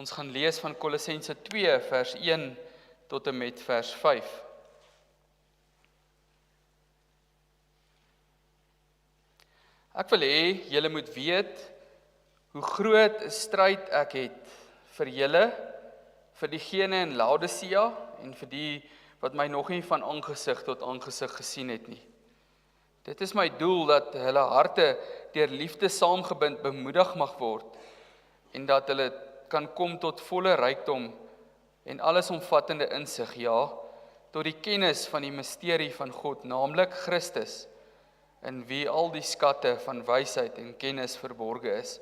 Ons gaan lees van Kolossense 2 vers 1 tot en met vers 5. Ek wil hê julle moet weet hoe groot 'n stryd ek het vir julle, vir diegene in Laodicea en vir die wat my nog nie van aangesig tot aangesig gesien het nie. Dit is my doel dat hulle harte deur liefde saamgebind bemoedig mag word en dat hulle kan kom tot volle rykdom en allesomvattende insig, ja, tot die kennis van die misterie van God, naamlik Christus, in wie al die skatte van wysheid en kennis verborge is.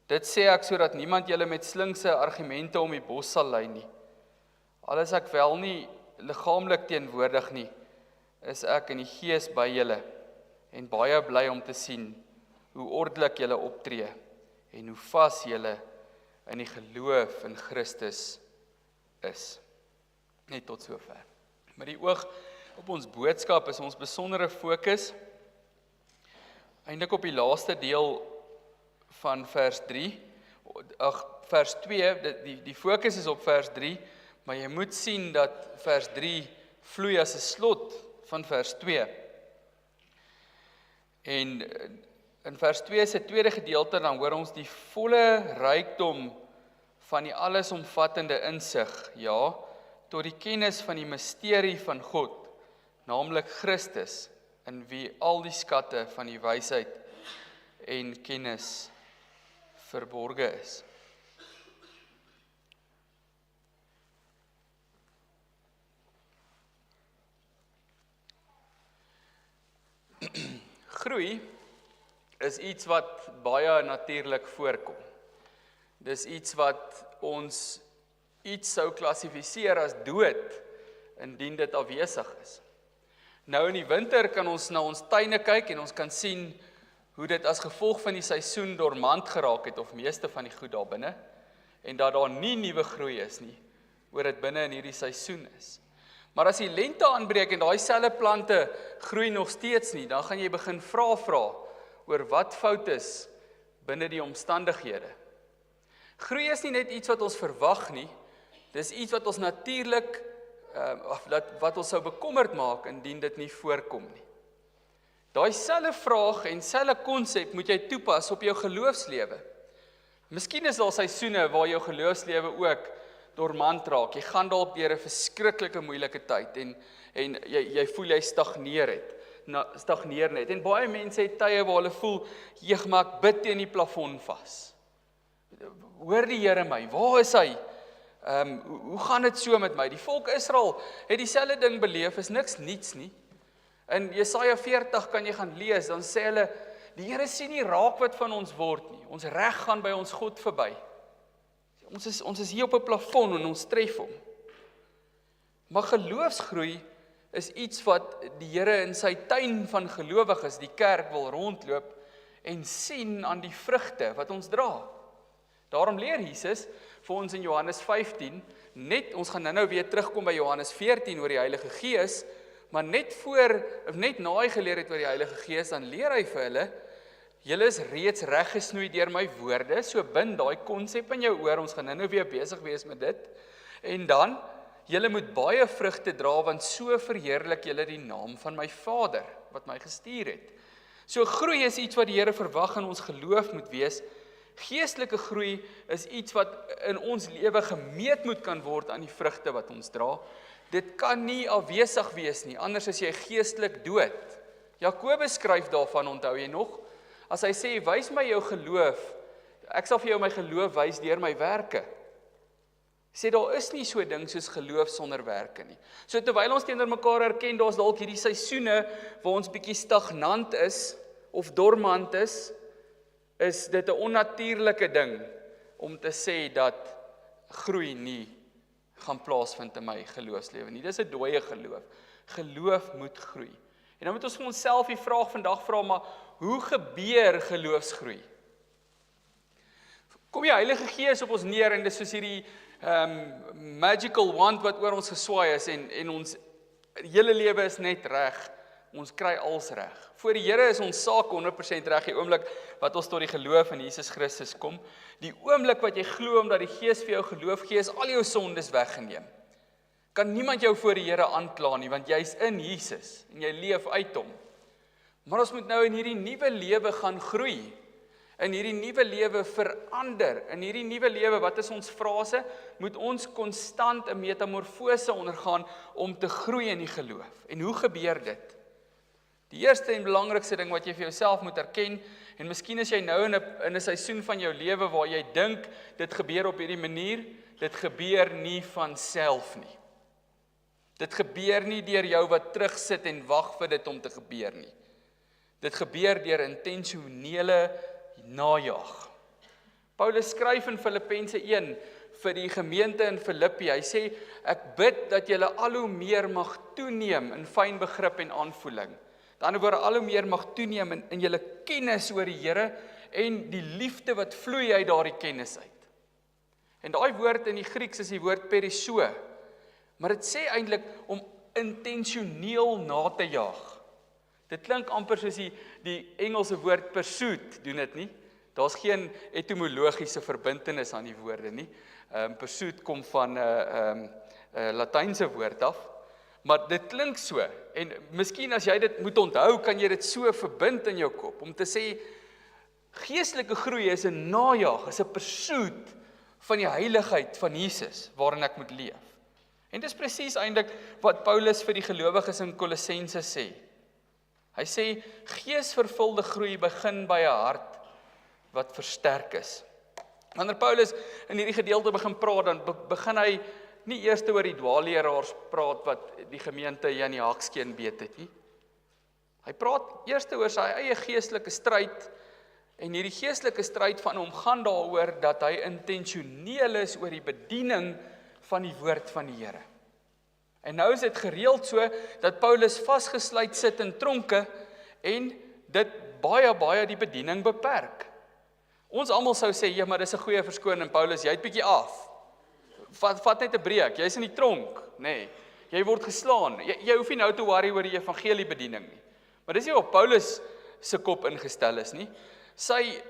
Dit sê ek sodat niemand julle met slinkse argumente om die bos sal lei nie. Al is ek wel nie liggaamlik teenwoordig nie, is ek in die gees by julle en baie bly om te sien hoe ordelik julle optree en hoe vas julle in die geloof in Christus is. Net tot sover. Met die oog op ons boodskap is ons besondere fokus eintlik op die laaste deel van vers 3, vers 2, die fokus is op vers 3, maar jy moet sien dat vers 3 vloei as 'n slot van vers 2. En in vers 2 se tweede gedeelte, dan hoor ons die volle rykdom van die allesomvattende insig, ja, tot die kennis van die misterie van God, naamlik Christus, in wie al die skatte van die wysheid en kennis verborge is. Groei is iets wat baie natuurlik voorkom. Dis iets wat ons iets sou klassifiseer as dood, indien dit afwesig is. Nou in die winter kan ons na ons tuine kyk en ons kan sien hoe dit as gevolg van die seisoen dormant geraak het, of meeste van die goed daar binne, en dat daar nie nuwe groei is nie, oor dit binne in hierdie seisoen is. Maar as die lente aanbreek en daai selfe plante groei nog steeds nie, dan gaan jy begin vra oor wat fout is binne die omstandighede. Groei is nie net iets wat ons verwag nie, dis iets wat ons natuurlik wat ons sou bekommerd maak indien dit nie voorkom nie. Daai selfe vraag en selfe konsep moet jy toepas op jou geloofslewe. Miskien is daar seisoene waar jou geloofslewe ook dormant raak. Jy gaan dalk deur 'n verskriklike moeilike tyd en jy voel jy stagneer net. En baie mense het tye waar hulle voel, maar ek bid teen die plafon vas. Hoor die Here my? Waar is hy? Hoe gaan dit so met my? Die volk Israel het dieselfde ding beleef, is niks niets nie. In Jesaja 40 kan jy gaan lees, dan sê hulle, die Here sien nie raak wat van ons word nie. Ons reg gaan by ons God verby. Ons is hier op 'n plafon en ons tref hom. Maar geloofsgroei is iets wat die Here in sy tuin van gelowiges, die kerk, wil rondloop en sien aan die vrugte wat ons dra. Daarom leer Jesus vir ons in Johannes 15, ons gaan nou weer terugkom by Johannes 14 oor die Heilige Gees, maar net na hy geleer het oor die Heilige Gees, dan leer hy vir hulle, julle is reeds reggesnoei deur my woorde, so bind daai konsep in jou oor, ons gaan nou weer besig wees met dit, en dan, julle moet baie vrugte dra, want so verheerlik julle die naam van my Vader, wat my gestuur het. So groei is iets wat die Here verwag in ons geloof moet wees. Geestelike groei is iets wat in ons lewe gemeet moet kan word aan die vrugte wat ons dra. Dit kan nie afwesig wees nie, anders is jy geestelik dood. Jakobus skryf daarvan, onthou jy nog? As hy sê, wys my jou geloof, ek sal vir jou my geloof wys deur my werke. Sê, daar is nie so 'n ding soos geloof sonder werke nie. So terwyl ons teenoor mekaar erken, daar's dalk hierdie seisoene waar ons bietjie stagnant is, of dormant is dit 'n onnatuurlike ding om te sê dat groei nie gaan plaasvind in my geloofslewe nie. Dis 'n dooie geloof. Geloof moet groei. En dan moet ons vir onsself die vraag vandag vra, maar hoe gebeur geloofsgroei? Kom die Heilige Gees op ons neer en dis soos hierdie magical wand wat oor ons geswaai is en ons hele lewe is net reg. ons kry als reg. Voor die Here is ons saak 100% reg die oomblik wat ons tot die geloof in Jesus Christus kom. Die oomblik wat jy glo omdat die Gees vir jou geloof gee, is al jou sondes weggeneem. Kan niemand jou voor die Here aankla nie, want jy's in Jesus en jy leef uit hom. Maar ons moet nou in hierdie nuwe lewe gaan groei. In hierdie nuwe lewe verander. In hierdie nuwe lewe, wat is ons frase? Moet ons konstant 'n metamorfose ondergaan om te groei in die geloof. En hoe gebeur dit? Die eerste en belangrikste ding wat jy vir jouself moet erken, en miskien is jy nou in 'n seisoen van jou lewe waar jy dink dit gebeur op hierdie manier, dit gebeur nie van self nie. Dit gebeur nie deur jou wat terugsit en wag vir dit om te gebeur nie. Dit gebeur deur intentionele najag. Paulus skryf in Filippense 1 vir die gemeente in Filippi. Hy sê, ek bid dat julle al hoe meer mag toeneem in fyn begrip en aanvoeling. Aan die ander woorde, al hoe meer mag toeneem in julle kennis oor die Here en die liefde wat vloei uit daardie kennis uit. En daai woord in die Grieks is die woord periso. Maar dit sê eintlik om intentioneel na te jaag. Dit klink amper soos die Engelse woord pursuit, doen dit nie? Daar's geen etymologiese verbintenis aan die woorde nie. Pursuit kom van 'n Latynse woord af, maar dit klink so. En miskien as jy dit moet onthou, kan jy dit so verbind in jou kop om te sê geestelike groei is 'n najag, is 'n pursuit van die heiligheid van Jesus waarin ek moet leef. En dis presies eintlik wat Paulus vir die gelowiges in Kolossense sê. Hy sê, geesvervulde groei begin by 'n hart wat versterk is. Wanneer Paulus in hierdie gedeelte begin praat, dan begin hy nie eers oor die dwaalleraars praat wat die gemeente hier in die hakskeen beet het nie. Hy praat eers oor sy eie geestelike stryd, en hierdie geestelike stryd van hom gaan daaroor dat hy intentioneel is oor die bediening van die woord van die Here. En nou is dit gereeld so, dat Paulus vasgesluit sit in tronke, en dit baie die bediening beperk. Ons almal sou sê, ja, maar dis 'n goeie verskoning, Paulus, jy het bietjie af. Vat net 'n breek, jy's in die tronk, nê. Jy word geslaan. Jy hoef nie nou te worry oor die evangeliebediening nie. Maar dis nie op Paulus se kop ingestel is nie. Sy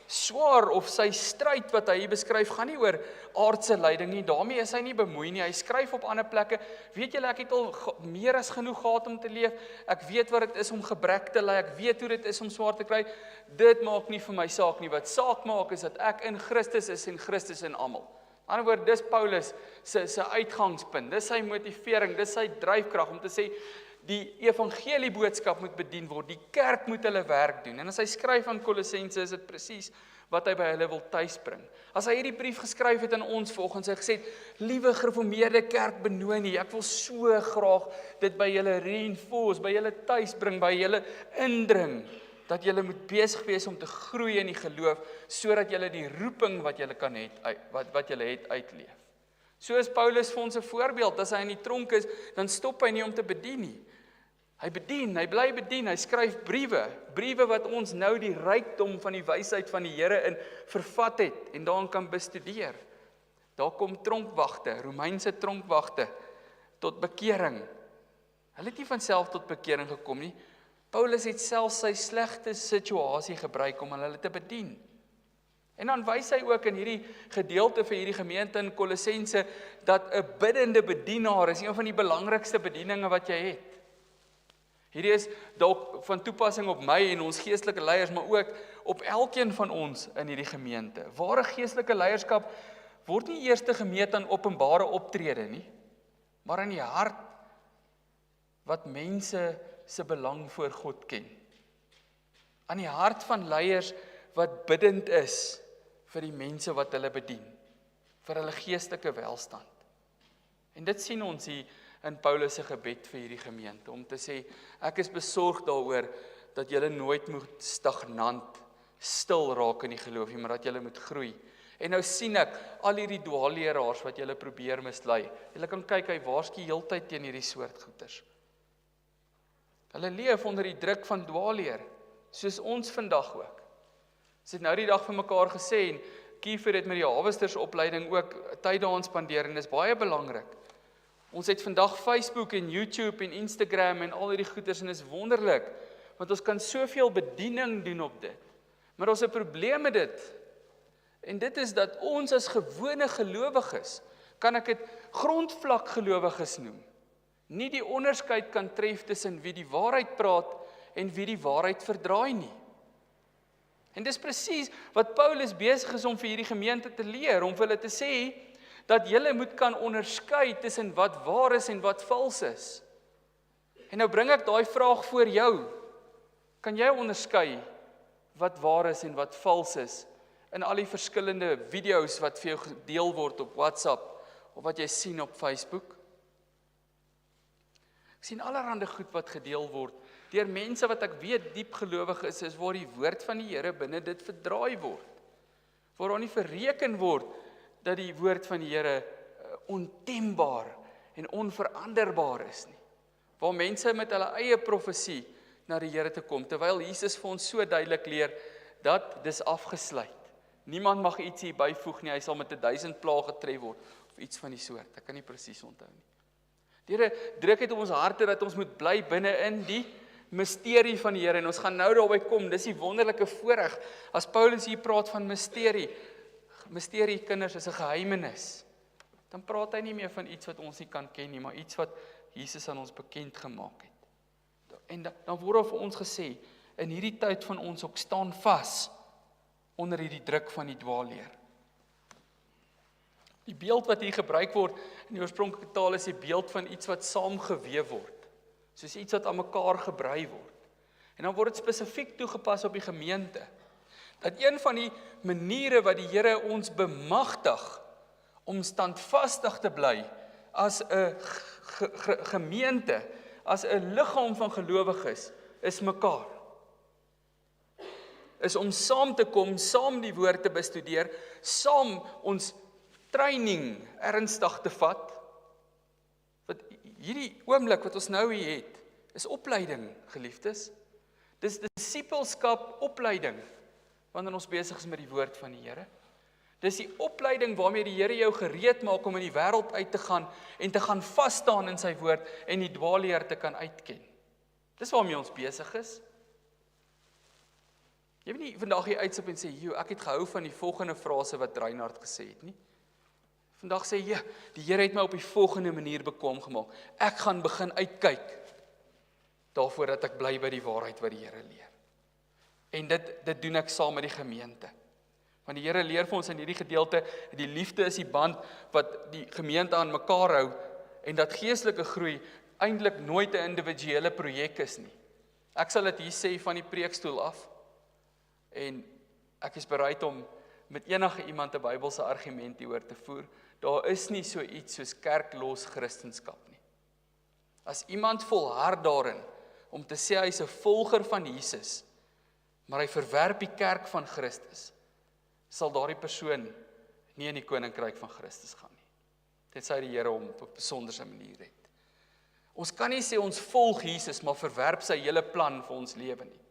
swaar of sy stryd wat hy beskryf, gaan nie oor aardse lyding nie. Daarmee is hy nie bemoei nie. Hy skryf op ander plekke, weet julle, ek het al meer as genoeg gehad om te leef. Ek weet wat dit is om gebrek te ly. Ek weet hoe dit is om swaar te kry. Dit maak nie vir my saak nie. Wat saak maak is dat ek in Christus is en Christus in almal. Aan die ander woord, dis Paulus se uitgangspunt. Dis sy motivering, dis sy dryfkrag om te sê die evangelieboodskap moet bedien word, die kerk moet hulle werk doen. En as hy skryf aan Kolossense, is dit presies wat hy by hulle wil tuisbring. As hy hierdie brief geskryf het aan ons volgens, hy gesê, liewe gereformeerde kerk Benoni, ek wil so graag dit by julle reinforce, by julle tuisbring, by julle indring, dat julle moet besig wees om te groei in die geloof, sodat julle die roeping wat julle kan het, wat julle het uitleef. So is Paulus vir ons 'n voorbeeld. As hy in die tronk is, dan stop hy nie om te bedien nie. Hy bedien, hy bly bedien, hy skryf briewe wat ons nou die rykdom van die wysheid van die Here in vervat het en daarin kan bestudeer. Daar kom tronkwagte, Romeinse tronkwagte tot bekering. Hulle het nie van self tot bekering gekom nie. Paulus het self sy slegte situasie gebruik om hulle te bedien. En dan wys hy ook in hierdie gedeelte vir hierdie gemeente in Kolossense dat 'n biddende bedienaar is een van die belangrikste bedieninge wat jy het. Hierdie is dalk van toepassing op my en ons geestelike leiers, maar ook op elkeen van ons in hierdie gemeente. Ware geestelike leierskap word nie eers gemeet aan openbare optrede nie, maar in die hart wat mense se belang voor God ken. Aan die hart van leiers wat biddend is vir die mense wat hulle bedien, vir hulle geestelike welstand. En dit sien ons hier in Paulus se gebed vir hierdie gemeente, om te sê, ek is besorg daaroor, dat julle nooit moet stagnant, stil raak in die geloof nie, maar dat julle moet groei. En nou sien ek, al hierdie dwaalleraars wat julle probeer mislei, julle kan kyk, hy waarsku heeltyd teen hierdie soort goeters. Hulle leef onder die druk van dwaalleer, soos ons vandag ook. Ons het nou die dag vir mekaar gesê, en Kiefer het met die Harvestersopleiding ook tyd daaraan spandeer, en dis baie belangrik. Ons het vandag Facebook en YouTube en Instagram en al hierdie goeders en is wonderlik, want ons kan soveel bediening doen op dit. Maar ons het 'n probleem met dit. En dit is dat ons as gewone gelowiges, kan ek dit grondvlak gelowiges noem, nie die onderskeid kan tref tussen wie die waarheid praat en wie die waarheid verdraai nie. En dis presies wat Paulus besig is om vir hierdie gemeente te leer, om vir hulle te sê, dat julle moet kan onderskei tussen wat waar is en wat vals is. En nou bring ek daai vraag voor jou. Kan jy onderskei wat waar is en wat vals is in al die verskillende video's wat vir jou gedeel word op WhatsApp of wat jy sien op Facebook? Ek sien allerhande goed wat gedeel word deur mense wat ek weet diep gelowig is waar die woord van die Here binne dit verdraai word. Waar daar nie verreken word dat die woord van die Here ontembaar en onveranderbaar is nie. Waar mense met hulle eie profesie na die Here te kom, terwyl Jesus vir ons so duidelik leer dat dis afgesluit. Niemand mag iets hier byvoeg nie, hy sal met 1000 plaag getref word of iets van die soort. Ek kan nie presies onthou nie. Die Here druk het op ons harte dat ons moet bly binne in die misterie van die Here en ons gaan nou daarby kom. Dis die wonderlike voorreg as Paulus hier praat van misterie. Misterie kinders is 'n geheimenis. Dan praat hy nie meer van iets wat ons nie kan ken nie, maar iets wat Jesus aan ons bekend gemaak het. En dan word daar vir ons gesê, in hierdie tyd van ons ook staan vas onder hierdie druk van die dwaalleer. Die beeld wat hier gebruik word in die oorspronklike taal is die beeld van iets wat saamgeweef word, soos iets wat aan mekaar gebrei word. En dan word dit spesifiek toegepas op die gemeente. Dat een van die maniere wat die Here ons bemagtig om standvastig te bly as 'n gemeente, as 'n liggaam van gelowiges, is mekaar. Is om saam te kom, saam die woord te bestudeer, saam ons training ernstig te vat. Wat hierdie oomblik wat ons nou hier het, is opleiding, geliefdes. Dis disippelskap opleiding, wanneer ons besig is met die woord van die Here. Dis die opleiding waarmee die Here jou gereed maak om in die wêreld uit te gaan en te gaan vas staan in sy woord en die dwaalleer te kan uitken. Dis waarmee ons besig is. Jy weet nie vandag hier uitstap en sê, "Jo, ek het gehou van die volgende frase wat Reinhard gesê het nie." Vandag sê jy, "Die Here het my op die volgende manier bekwam gemaak. Ek gaan begin uitkyk daarvoor dat ek bly by die waarheid wat die Here leer." En dit doen ek saam met die gemeente. Want die Here leer vir ons in hierdie gedeelte, die liefde is die band wat die gemeente aan mekaar hou, en dat geestelike groei eintlik nooit 'n individuele projek is nie. Ek sal dit hier sê van die preekstoel af, en ek is bereid om met enige iemand 'n Bybelse argument hieroor te voer. Daar is nie so iets soos kerklos Christendom nie. As iemand volhard daarin om te sê hy is 'n volger van Jesus, maar hy verwerp die kerk van Christus, sal daardie persoon nie in die koninkryk van Christus gaan nie. Tensy die Here hom op 'n besonderse manier het. Ons kan nie sê ons volg Jesus, maar verwerp sy hele plan vir ons lewe nie.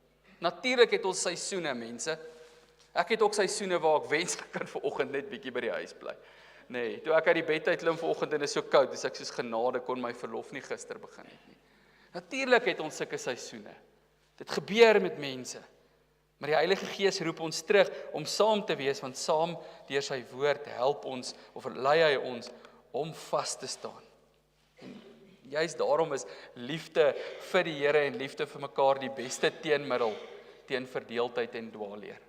Natuurlik het ons seisoene, mense. Ek het ook seisoene waar ek wens ek kan vanoggend net bietjie by die huis bly. Nee, toe ek uit die bed uit klim vanoggend en dit is so koud, dis ek soos genade kon my verlof nie gister begin het nie. Natuurlik het ons sulke seisoene. Dit gebeur met mense. Maar die Heilige Gees roep ons terug om saam te wees, want saam deur sy woord help ons, of lei hy ons om vas te staan. En juist daarom is liefde vir die Here en liefde vir mekaar die beste teenmiddel teen verdeeldheid en dwaalleer.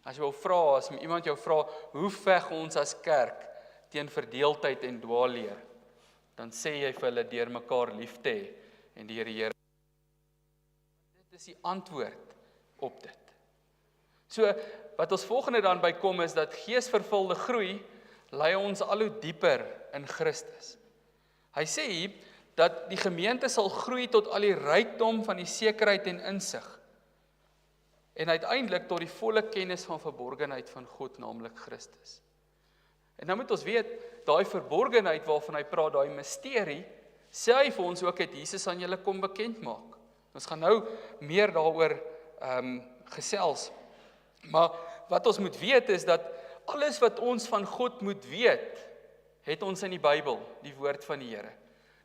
As jy wil vra, as iemand jou vra, hoe veg ons as kerk teen verdeeldheid en dwaalleer, dan sê jy vir hulle deur mekaar lief te hê en die Here. Dit is die antwoord op dit. So, wat ons volgende dan bykom is dat geesvervulde groei lei ons al hoe dieper in Christus. Hy sê hier dat die gemeente sal groei tot al die rykdom van die sekerheid en insig. En uiteindelik tot die volle kennis van verborgenheid van God, naamlik Christus. En nou moet ons weet, daai verborgenheid waarvan hy praat, daai misterie, sê hy vir ons ook het Jesus aan julle kom bekend maak. Ons gaan nou meer daaroor gesels. Maar wat ons moet weet is dat alles wat ons van God moet weet, het ons in die Bybel, die woord van die Here.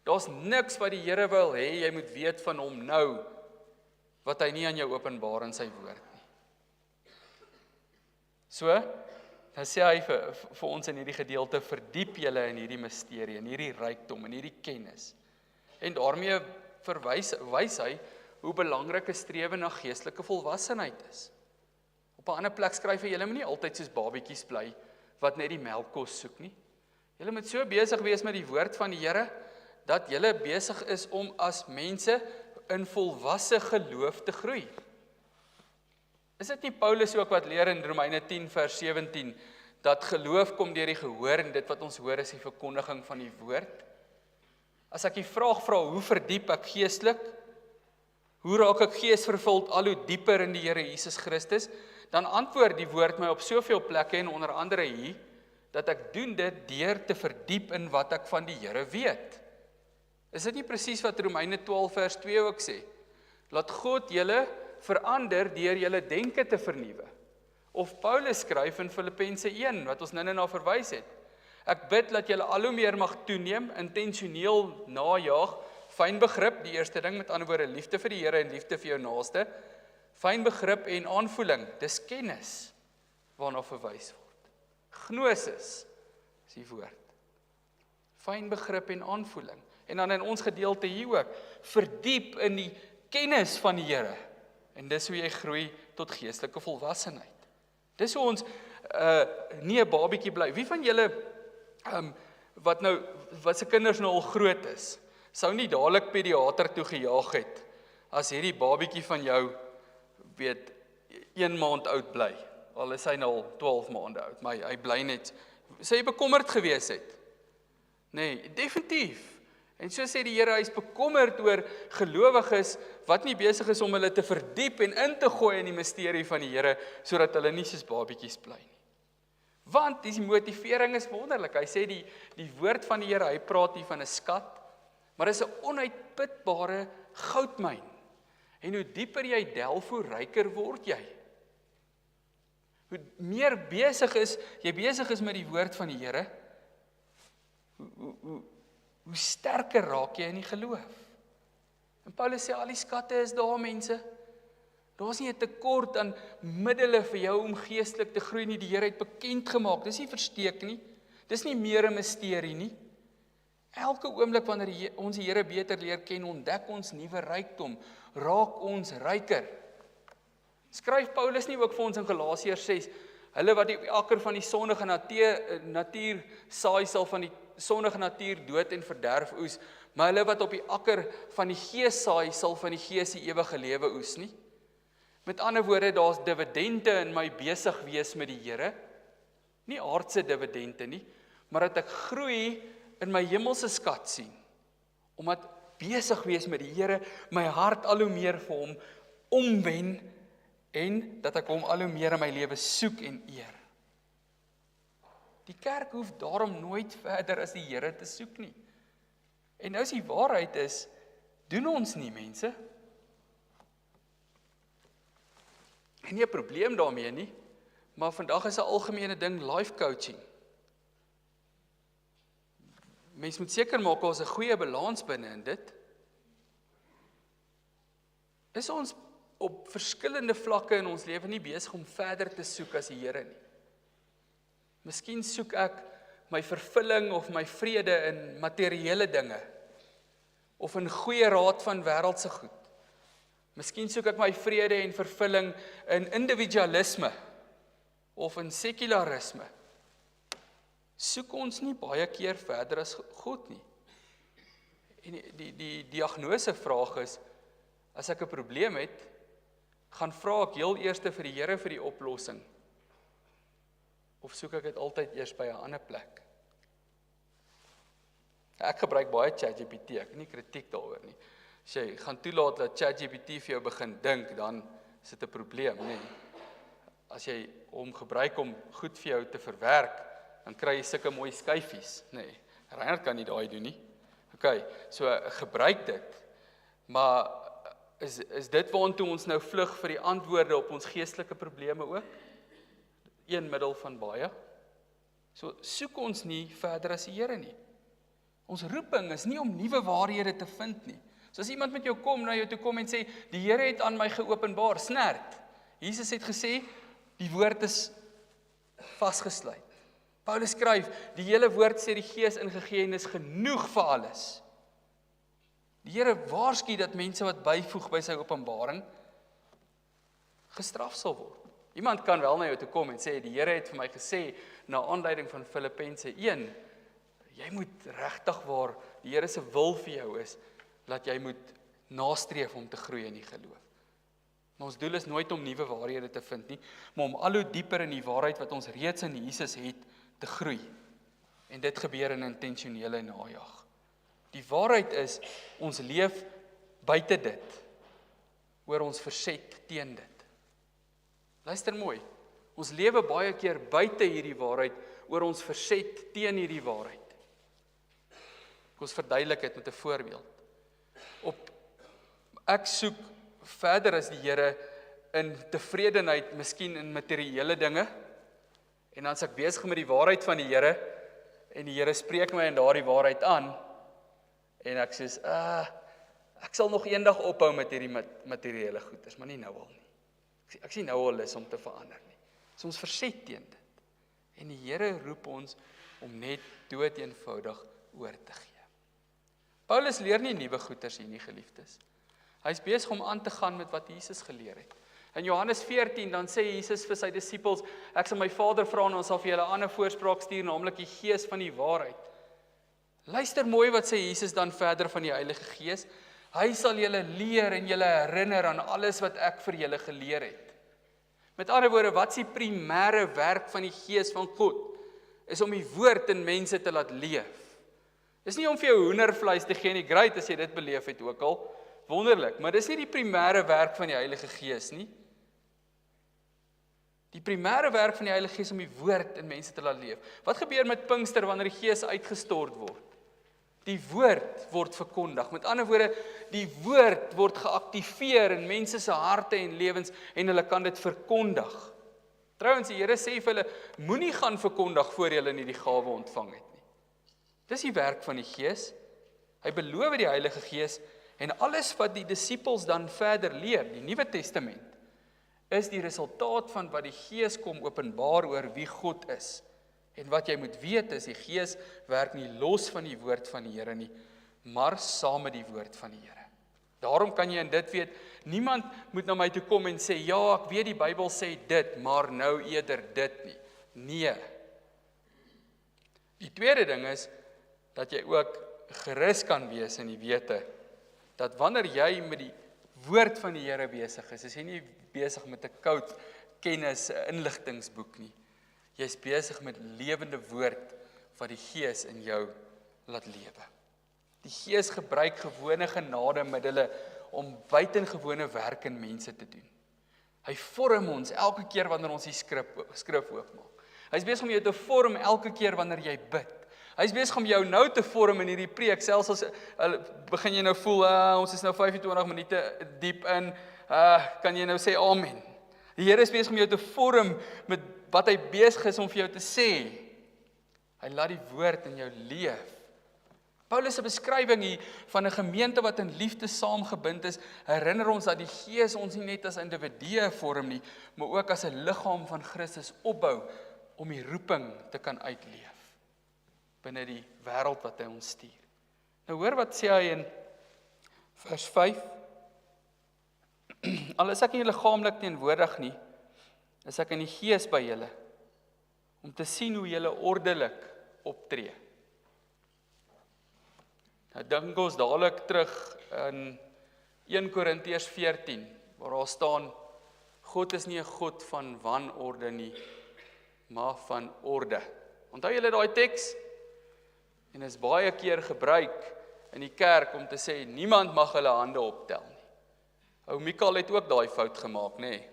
Daar's niks wat die Here wil hê jy moet weet van hom nou, wat hy nie aan jou openbaar in sy woord nie. So, dan sê hy vir ons in hierdie gedeelte, verdiep julle in hierdie misterie, in hierdie rykdom, in hierdie kennis. En daarmee wys hy hoe belangrik 'n strewe na geestelike volwassenheid is. Op 'n ander plek skryf hy, julle moet nie altyd soos babietjies bly, wat net die melkkos soek nie. Julle moet so besig wees met die woord van die Here, dat julle besig is om as mense in volwasse geloof te groei. Is dit nie Paulus ook wat leer in Romeine 10 vers 17, dat geloof kom deur die gehoor en dit wat ons hoor is die verkondiging van die woord? As ek die vraag vra, hoe verdiep ek geestelik? Hoe raak ek geesvervuld al hoe dieper in die Here Jesus Christus? Dan antwoord die woord my op soveel plekke en onder andere hier, dat ek doen dit deur te verdiep in wat ek van die Here weet. Is dit nie presies wat Romeine 12 vers 2 ook sê? Laat God julle verander deur julle denke te vernuwe. Of Paulus skryf in Filippense 1, wat ons nou na verwys het. Ek bid dat julle al hoe meer mag toeneem, intentioneel najaag, fyn begrip, die eerste ding, met ander woorde, liefde vir die Here en liefde vir jou naaste, fyn begrip en aanvoeling, dis kennis, waarna verwys word. Gnosis is die woord. Fyn begrip en aanvoeling. En dan in ons gedeelte hier ook, verdiep in die kennis van die Here. En dis hoe jy groei tot geestelike volwassenheid. Dis hoe ons nie 'n babietjie bly. Wie van julle wat se kinders nou al groot is, sou nie dadelik pediater toe gejaag het as hierdie babietjie van jou weet 1 maand oud bly. Al is hy nou al 12 maande oud, maar hy bly net. Sou jy bekommerd gewees het? Nee, definitief. En so sê die Here, hy is bekommerd oor gelowiges wat nie besig is om hulle te verdiep en in te gooi in die misterie van die Here, sodat hulle nie soos babietjies bly nie. Want die motivering is wonderlik. Hy sê die woord van die Here, hy praat hier van 'n skat, maar dit is 'n onuitputbare goudmyn. En hoe dieper jy delf, hoe ryker word jy. Hoe meer jy besig is met die woord van die Here, hoe sterker raak jy in die geloof. En Paulus sê, al die skatte is daar, mense. Daar's nie 'n tekort aan middele vir jou om geestelik te groei nie. Die Here het bekend gemaak. Dis nie versteek nie. Dis nie meer 'n misterie nie. Elke oomblik wanneer ons die Here beter leer ken, ontdek ons nuwe rykdom, raak ons ryker. Skryf Paulus nie ook vir ons in Galasiërs 6, hulle wat op die akker van die sondige natuur saai sal van die sondige natuur dood en verderf oes, maar hulle wat op die akker van die gees saai sal van die gees die ewige lewe oes nie. Met ander woorde, daar's dividende in my besig wees met die Here, nie aardse dividende nie, maar dat ek groei in my hemelse skat sien, omdat besig wees met die Here, my hart al hoe meer vir hom omwen, en dat ek hom al hoe meer in my lewe soek en eer. Die kerk hoef daarom nooit verder as die Here te soek nie. En nou is die waarheid is, doen ons nie, mense. En nie 'n probleem daarmee nie, maar vandag is 'n algemene ding life coaching. Mens moet seker maak ons 'n goeie balans binne in dit. Is ons op verskillende vlakke in ons lewe nie besig om verder te soek as die Here nie? Miskien soek ek my vervulling of my vrede in materiële dinge, of in goeie raad van wêreldse goed. Miskien soek ek my vrede en vervulling in individualisme, of in sekularisme. Soek ons nie baie keer verder as God nie. En die diagnose vraag is, as ek 'n probleem het, gaan vra ek heel eers vir die Here vir die oplossing, of soek ek dit altyd eers by 'n ander plek? Ek gebruik baie ChatGPT, ek het nie kritiek daaroor nie. As jy gaan toelaat dat ChatGPT vir jou begin dink, dan is dit 'n probleem, nee. As jy hom gebruik om goed vir jou te verwerk, dan kry jy sulke mooi skyfies, nee. Reinhard kan nie daai doen nie. OK, so gebruik dit. Maar is dit waantoe ons nou vlug vir die antwoorde op ons geestelike probleme ook? Een middel van baie. So soek ons nie verder as die Here nie. Ons roeping is nie om nuwe waarhede te vind nie. So as iemand met jou kom, na jou toe kom en sê, die Here het aan my geopenbaar, snert. Jesus het gesê, die woord is vasgesluit. Paulus skryf, die hele woord sê die Gees ingegee en is genoeg vir alles. Die Here waarsku dat mense wat byvoeg by sy openbaring, gestraf sal word. Iemand kan wel na jou toe kom en sê, die Here het vir my gesê, na aanleiding van Filippense 1, jy moet regtig waar die Here se wil vir jou is, dat jy moet nastreef om te groei in die geloof. Maar ons doel is nooit om nuwe waarhede te vind nie, maar om al hoe dieper in die waarheid wat ons reeds in Jesus het, te groei. En dit gebeur in intentionele najag. Die waarheid is, ons leef buite dit, oor ons verset teen dit. Luister mooi, ons lewe baie keer buite hierdie waarheid, oor ons verset teen hierdie waarheid. Ek ons verduidelik dit met 'n voorbeeld. Ek soek verder as die Here in tevredenheid, miskien in materiële dinge, en dan is ek besig met die waarheid van die Here, en die Here spreek my in daardie waarheid aan, en ek sê, ek sal nog eendag ophou met hierdie materiële goeders, maar nie nou al nie. Ek sien nou al is om te verander nie. So ons verset teen dit. En die Here roep ons om net dood eenvoudig oor te gee. Paulus leer nie nuwe goeders hier nie, geliefdes. Hy is besig om aan te gaan met wat Jesus geleer het. In Johannes 14 dan sê Jesus vir sy disippels, ek sal my Vader vra en ons sal vir julle 'n ander voorspraak stuur, naamlik die Gees van die waarheid. Luister mooi wat sê Jesus dan verder van die Heilige Gees. Hy sal julle leer en julle herinner aan alles wat ek vir julle geleer het. Met ander woorde, wat is die primêre werk van die Gees van God? Is om die woord in mense te laat leef. Dis nie om vir jou hoendervleis te gee nie, great as jy dit beleef het ook al, wonderlik, maar dis nie die primêre werk van die Heilige Gees nie. Die primêre werk van die Heilige Gees om die woord in mense te laat leef. Wat gebeur met Pinkster wanneer die Gees uitgestort word? Die woord word verkondig. Met ander woorde, die woord word geaktiveer in mense se harte en lewens en hulle kan dit verkondig. Trouwens, die Here sê vir hulle, moenie gaan verkondig voor julle nie die gawe ontvang het nie. Dis die werk van die Gees. Hy beloof die Heilige Gees en alles wat die disippels dan verder leer, die Nuwe Testament, is die resultaat van wat die Gees kom openbaar oor wie God is. En wat jy moet weet is, die Gees werk nie los van die woord van die Here nie, maar saam met die woord van die Here. Daarom kan jy in dit weet, niemand moet na my toe kom en sê, ja, ek weet die Bybel sê dit, maar nou eerder dit nie. Nee. Die tweede ding is, dat jy ook gerus kan wees in die wete, dat wanneer jy met die woord van die Here besig is jy nie besig met 'n koud kennis, 'n inligtingsboek nie. Jy is besig met lewende woord wat die Gees in jou laat lewe. Die Gees gebruik gewone genademiddele om buitengewone werk in mense te doen. Hy vorm ons elke keer wanneer ons die skrif oopmaak. Hy is besig om jou te vorm elke keer wanneer jy bid. Hy is besig om jou nou te vorm in hierdie preek, selfs as begin jy nou voel, ons is nou 25 minute diep in, kan jy nou sê amen. Die Here is besig om jou te vorm met wat hy besig is om vir jou te sê. Hy laat die woord in jou leef. Paulus se beskrywing hier van 'n gemeente wat in liefde saamgebind is, herinner ons dat die Gees ons nie net as individue vorm nie, maar ook as 'n liggaam van Christus opbou om die roeping te kan uitleef binne die wêreld wat hy ons stuur. Nou hoor wat sê hy in vers 5. Al is ek nie liggaamlik teenwoordig nie, is ek in die Gees by julle, om te sien hoe julle ordelik optree. Nou dink ons dadelik terug in 1 Korintiërs 14, waar daar staan, God is nie 'n God van wanorde nie, maar van orde. Onthou julle daai teks? En is baie keer gebruik in die kerk om te sê, niemand mag hulle hande optel nie. Ou Mikael het ook daai fout gemaak, nê?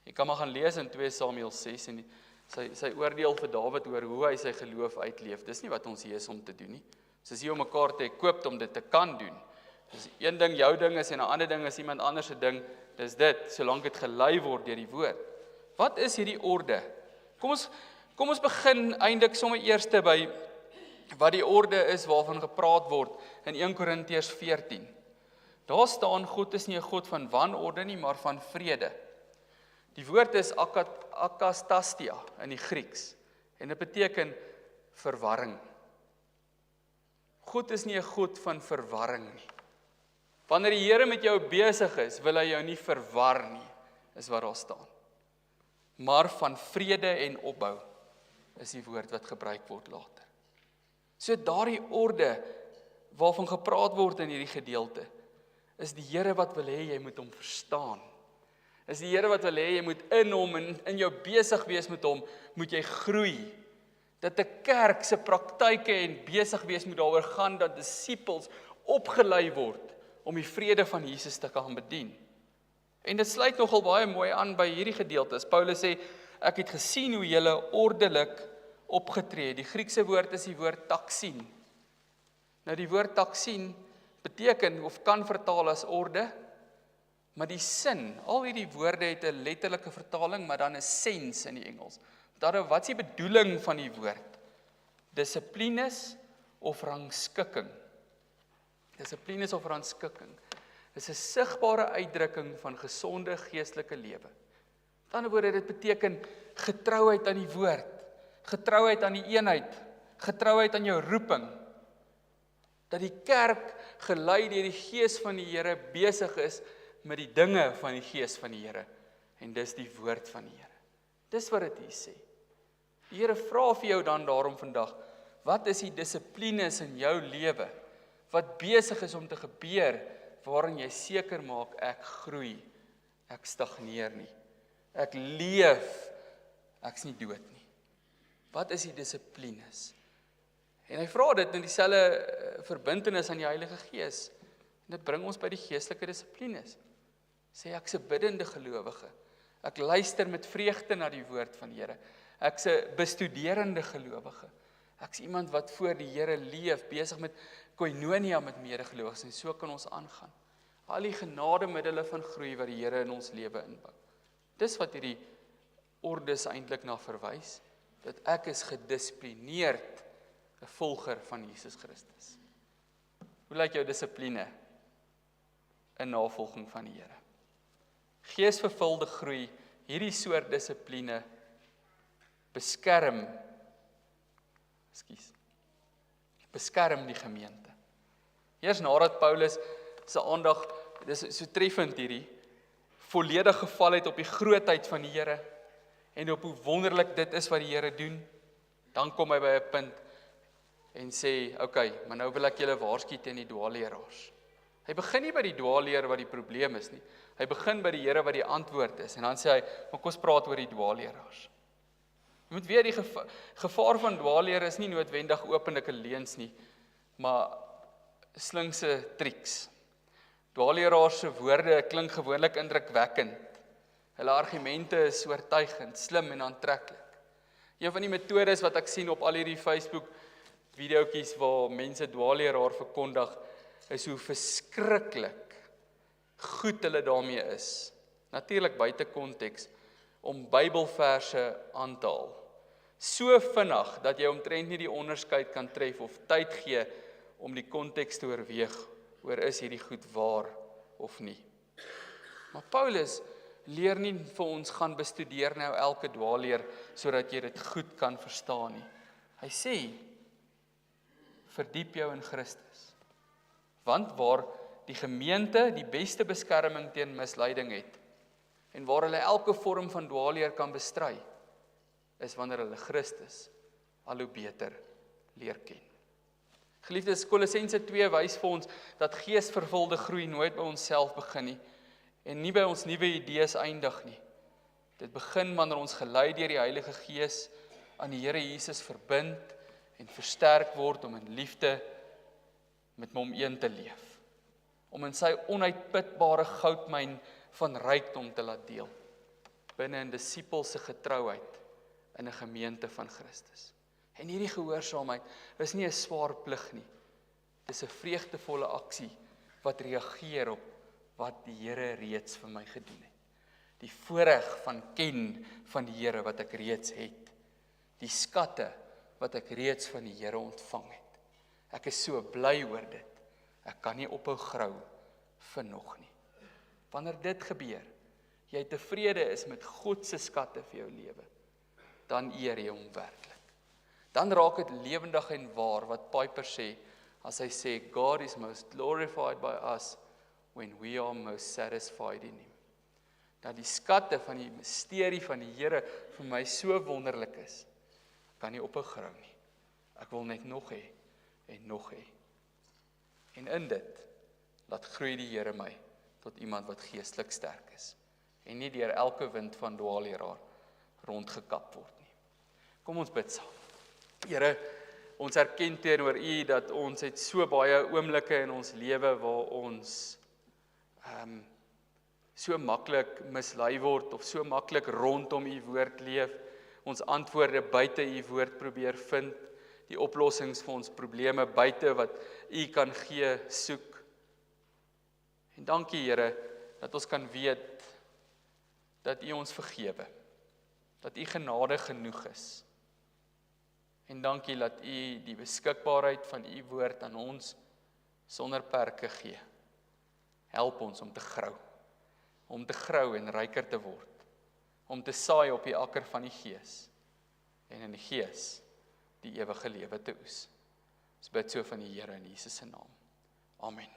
Jy kan maar gaan lees in 2 Samuel 6 en sy oordeel vir Dawid oor hoe hy sy geloof uitleef. Dis nie wat ons hier is om te doen nie. Ons is hier om mekaar te equip om dit te kan doen. Dis een ding jou ding is en 'n ander ding is iemand anders se ding. Dis dit, solank dit gelei word deur die woord. Wat is hierdie orde? Kom ons begin eintlik sommer eers by wat die orde is waarvan gepraat word in 1 Korintiërs 14. Daar staan, God is nie 'n God van wanorde nie, maar van vrede. Die woord is akastastia in die Grieks, en dit beteken verwarring. God is nie 'n God van verwarring nie. Wanneer die Here met jou besig is, wil hy jou nie verwar nie, is wat daar staan. Maar van vrede en opbou is die woord wat gebruik word later. So daardie orde waarvan gepraat word in hierdie gedeelte, is die Here wat wil hê jy moet hom verstaan. Is die Here wat wil hê jy moet in hom en in jou besig wees met hom, moet jy groei. Dat 'n kerk se praktyke en besig wees moet daaroor gaan dat disippels opgelei word om die vrede van Jesus te kan bedien. En dit sluit nogal baie mooi aan by hierdie gedeeltes. Paulus sê, ek het gesien hoe julle ordelik opgetree het. Die Griekse woord is die woord taksin. Nou die woord taksin beteken of kan vertaal as orde, maar die sin, al hierdie woorde het 'n letterlike vertaling, maar dan 'n sens in die Engels. Wat is die bedoeling van die woord? Dissiplines of rangskikking. Dissiplines of rangskikking. Dis 'n sigbare uitdrukking van gesonde geestelike lewe. Met ander woorde, dit beteken getrouheid aan die woord, getrouheid aan die eenheid, getrouheid aan jou roeping. Dat die kerk gelei deur die Gees van die Here besig is met die dinge van die Gees van die Here. En dis die woord van die Here. Dis wat dit hier sê. Die Here vra vir jou dan daarom vandag, wat is die dissiplines in jou lewe, wat besig is om te gebeur, waarin jy seker maak, ek groei, ek stagneer nie, ek leef, ek's nie dood nie. Wat is die dissiplines? En hy vra dit in dieselfde verbintenis aan die Heilige Gees. En dit bring ons by die geestelike dissiplines. Sê ek's 'n biddende gelowige. Ek luister met vreugde na die woord van die Here. Ek's 'n bestuderende gelowige. Ek's iemand wat voor die Here leef, besig met koinonia met medegelowiges, en so kan ons aangaan. Al die genademiddele van groei wat die Here in ons lewe inbou. Dis wat hierdie ordes eintlik na verwys, dat ek is gedissiplineerd, 'n volger van Jesus Christus. Hoe lyk jou dissipline in navolging van die Here? Geesvervulde groei, hierdie soort dissipline beskerm die gemeente. Eers nadat Paulus se aandag, dis so treffend hierdie, volledig geval het op die grootheid van die Here en op hoe wonderlik dit is wat die Here doen, dan kom hy by 'n punt en sê, okay, maar nou wil ek julle waarsku teen die dwaalleraars. Hy begin nie by die dwaalleer wat die probleem is nie. Hy begin by die Here wat die antwoord is. En dan sê hy, maar kom ons praat oor die dwaalleraars. Jy moet weet, die gevaar van dwaalleer is nie noodwendig openlike leuns nie, maar slinkse triks. Dwaalleraars se woorde klink gewoonlik indrukwekkend. Hulle argumente is oortuigend, slim en aantreklik. Een van die metodes wat ek sien op al hierdie Facebook videoetjies waar mense dwaalleraar verkondig, is hoe verskriklik goed hulle daarmee is. Natuurlik buite konteks om Bybelverse aan te haal. So vinnig dat jy omtrent nie die onderskeid kan tref of tyd gee om die konteks te oorweeg oor is hierdie goed waar of nie. Maar Paulus leer nie vir ons gaan bestudeer nou elke dwaalleer sodat jy dit goed kan verstaan nie. Hy sê, verdiep jou in Christus. Want waar die gemeente die beste beskerming teen misleiding het, en waar hulle elke vorm van dwaalleer kan bestry, is wanneer hulle Christus al hoe beter leer ken. Geliefdes, Kolossense 2 wys vir ons dat geesvervulde groei nooit by onsself begin nie, en nie by ons nuwe idees eindig nie. Dit begin wanneer ons gelei deur die Heilige Gees aan die Here Jesus verbind en versterk word om in liefde met hom een te leef. Om in sy onuitputbare goudmyn van rykdom te laat deel. Binne 'n disipel se getrouheid in 'n gemeente van Christus. En hierdie gehoorsaamheid is nie 'n swaar plig nie. Dis 'n vreugdevolle aksie wat reageer op wat die Here reeds vir my gedoen het. Die voorreg van ken van die Here wat ek reeds het. Die skatte wat ek reeds van die Here ontvang het. Ek is so bly oor dit. Ek kan nie ophou grou vir nog nie. Wanneer dit gebeur, jy tevrede is met God se skatte vir jou lewe, dan eer jy hom werklik. Dan raak dit lewendig en waar wat Piper sê, as hy sê, God is most glorified by us when we are most satisfied in him. Dat die skatte van die misterie van die Here vir my so wonderlik is, kan nie ophou grou nie. Ek wil net nog hê en nog hê. En in dit, laat groei die Here my tot iemand wat geestelik sterk is en nie deur elke wind van dwaalleraar rondgekap word nie. Kom ons bid saam. Here, ons erken teenoor U dat ons het so baie oomblikke in ons lewe waar ons so maklik mislei word of so maklik rondom U woord leef, ons antwoorde buite U woord probeer vind, die oplossings vir ons probleme buite wat U kan gee, soek. En dankie Here, dat ons kan weet dat U ons vergewe, dat U genade genoeg is. En dankie dat U die beskikbaarheid van U woord aan ons sonder perke gee. Help ons om te grou en ryker te word, om te saai op die akker van die Gees en in die Gees die ewige lewe te oes. Ons bid so van die Here in Jesus se naam. Amen.